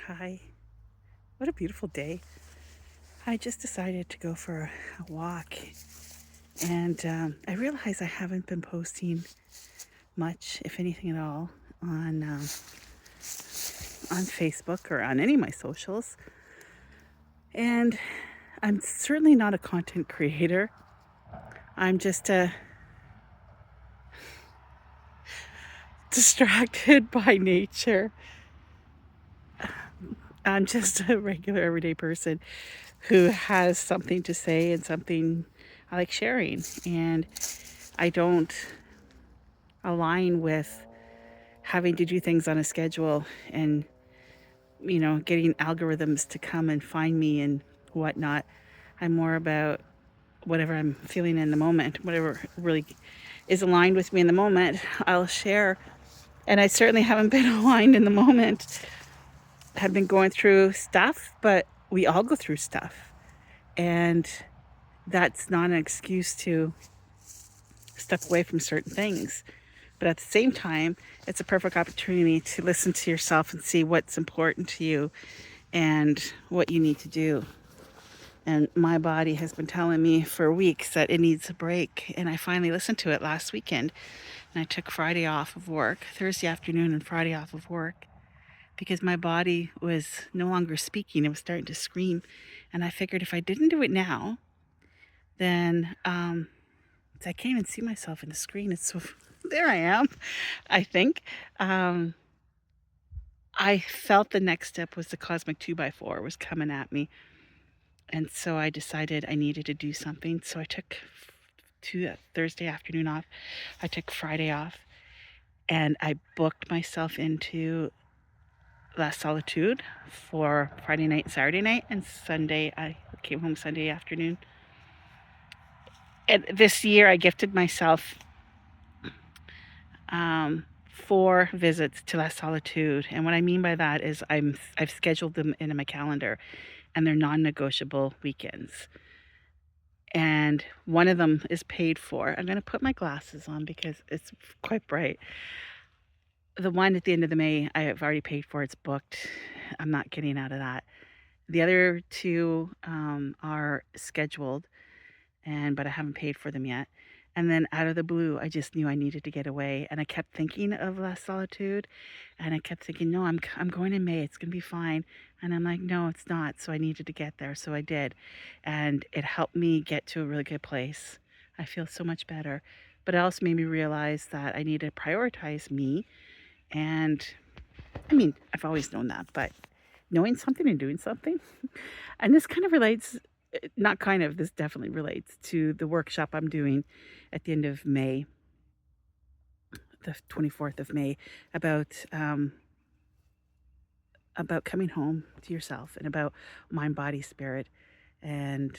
Hi. What a beautiful day. I just decided to go for a walk, and I realize I haven't been posting much, if anything at all, on Facebook or on any of my socials. And I'm certainly not a content creator. I'm just distracted by nature. I'm just a regular everyday person who has something to say and something I like sharing. And I don't align with having to do things on a schedule and, getting algorithms to come and find me and whatnot. I'm more about whatever I'm feeling in the moment, whatever really is aligned with me in the moment, I'll share. And I certainly haven't been aligned in the moment. Have been going through stuff, but we all go through stuff. And that's not an excuse to step away from certain things. But at the same time, it's a perfect opportunity to listen to yourself and see what's important to you and what you need to do. And my body has been telling me for weeks that it needs a break. And I finally listened to it last weekend. And I took Friday off of work, Thursday afternoon and Friday off of work, because my body was no longer speaking. It was starting to scream. And I figured if I didn't do it now, then I can't even see myself in the screen. It's so, there I am, I think. Um, I felt the next step was the cosmic 2 by 4 was coming at me. And so I decided I needed to do something. So I took Thursday afternoon off. I took Friday off and I booked myself into La Solitude for Friday night, Saturday night, and Sunday. I came home Sunday afternoon. And this year I gifted myself 4 visits to La Solitude. And what I mean by that is I've scheduled them in my calendar and they're non-negotiable weekends. And one of them is paid for. I'm going to put my glasses on because it's quite bright. The one at the end of the May, I have already paid for. It's booked. I'm not getting out of that. The other two are scheduled, but I haven't paid for them yet. And then out of the blue, I just knew I needed to get away, and I kept thinking of La Solitude, and I kept thinking, no, I'm going in May. It's gonna be fine. And I'm like, no, it's not. So I needed to get there. So I did, and it helped me get to a really good place. I feel so much better, but it also made me realize that I need to prioritize me. And I mean, I've always known that, but knowing something and doing something, and this kind of relates, not kind of, this definitely relates to the workshop I'm doing at the end of May, the 24th of May, about coming home to yourself and about mind, body, spirit. And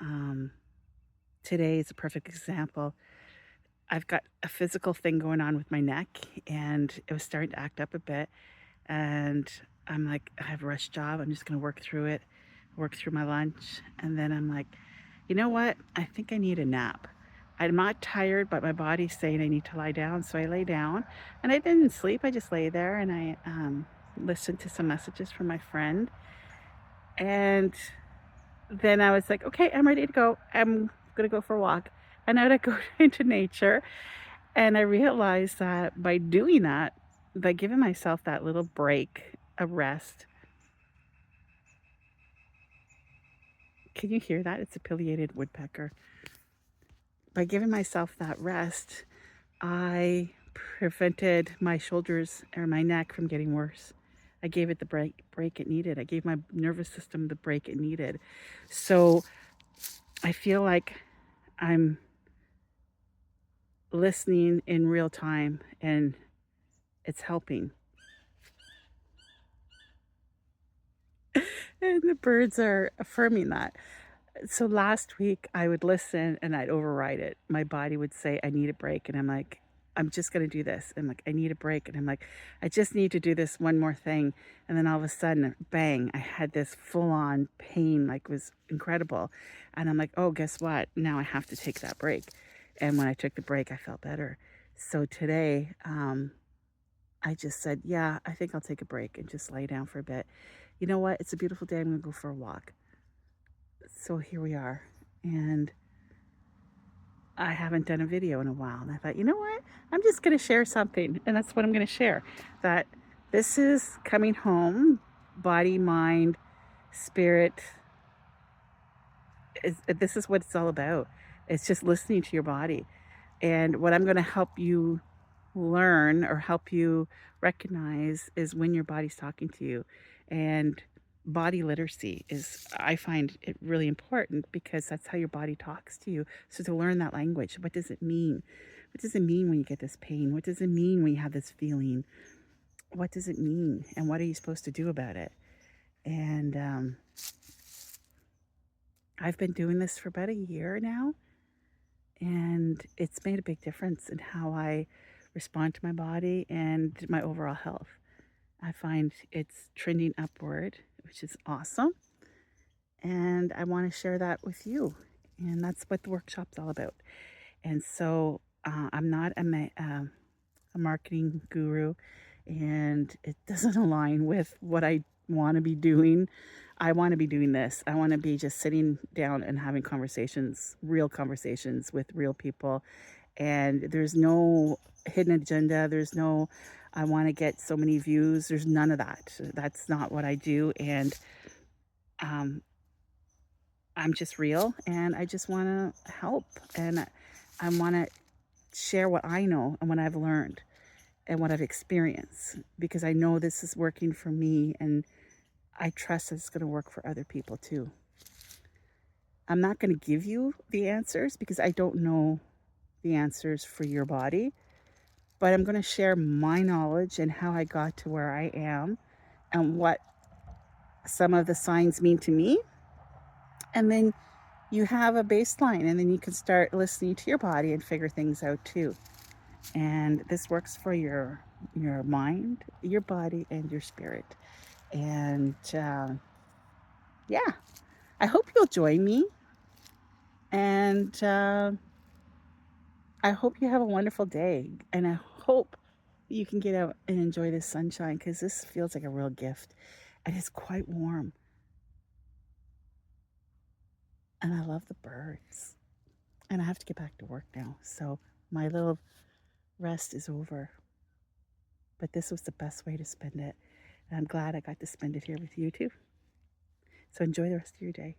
um, today is a perfect example. I've got a physical thing going on with my neck, and it was starting to act up a bit. And I'm like, I have a rush job. I'm just going to work through it, work through my lunch. And then I'm like, you know what? I think I need a nap. I'm not tired, but my body's saying I need to lie down. So I lay down and I didn't sleep. I just lay there and I listened to some messages from my friend. And then I was like, okay, I'm ready to go. I'm going to go for a walk. And I would go into nature. And I realized that by doing that, by giving myself that little break, a rest. Can you hear that? It's a pileated woodpecker. By giving myself that rest, I prevented my shoulders or my neck from getting worse. I gave it the break it needed. I gave my nervous system the break it needed. So I feel like I'm listening in real time and it's helping. And the birds are affirming that. So last week I would listen and I'd override it. My body would say, I need a break. And I'm like, I'm just going to do this. I'm like, I need a break. And I'm like, I just need to do this one more thing. And then all of a sudden, bang, I had this full on pain, like it was incredible. And I'm like, oh, guess what? Now I have to take that break. And when I took the break, I felt better. So today, I just said, yeah, I think I'll take a break and just lay down for a bit. you know what? It's a beautiful day. I'm going to go for a walk. So here we are. And I haven't done a video in a while. And I thought, you know what? I'm just going to share something. And that's what I'm going to share. That this is coming home, body, mind, spirit. This is what it's all about. It's just listening to your body. And what I'm going to help you learn or help you recognize is when your body's talking to you. And body literacy is, I find it really important because that's how your body talks to you. So to learn that language, what does it mean? What does it mean when you get this pain? What does it mean when you have this feeling? What does it mean? And what are you supposed to do about it? And I've been doing this for about a year now, and it's made a big difference in how I respond to my body and my overall health. I find it's trending upward, which is awesome. And I want to share that with you. And that's what the workshop's all about. And so I'm not a marketing guru, and it doesn't align with what I want to be doing. I want to be doing this. I want to be just sitting down and having conversations, real conversations with real people. And there's no hidden agenda. There's no, I want to get so many views. There's none of that. That's not what I do. And um, I'm just real, and I just want to help. And I want to share what I know and what I've learned and what I've experienced, because I know this is working for me, and I trust it's going to work for other people too. I'm not going to give you the answers because I don't know the answers for your body, but I'm going to share my knowledge and how I got to where I am and what some of the signs mean to me. And then you have a baseline, and then you can start listening to your body and figure things out too. And this works for your mind, your body, and your spirit. And yeah, I hope you'll join me. And I hope you have a wonderful day. And I hope you can get out and enjoy this sunshine, because this feels like a real gift. And it's quite warm. And I love the birds. And I have to get back to work now. So my little rest is over. But this was the best way to spend it. And I'm glad I got to spend it here with you too. So enjoy the rest of your day.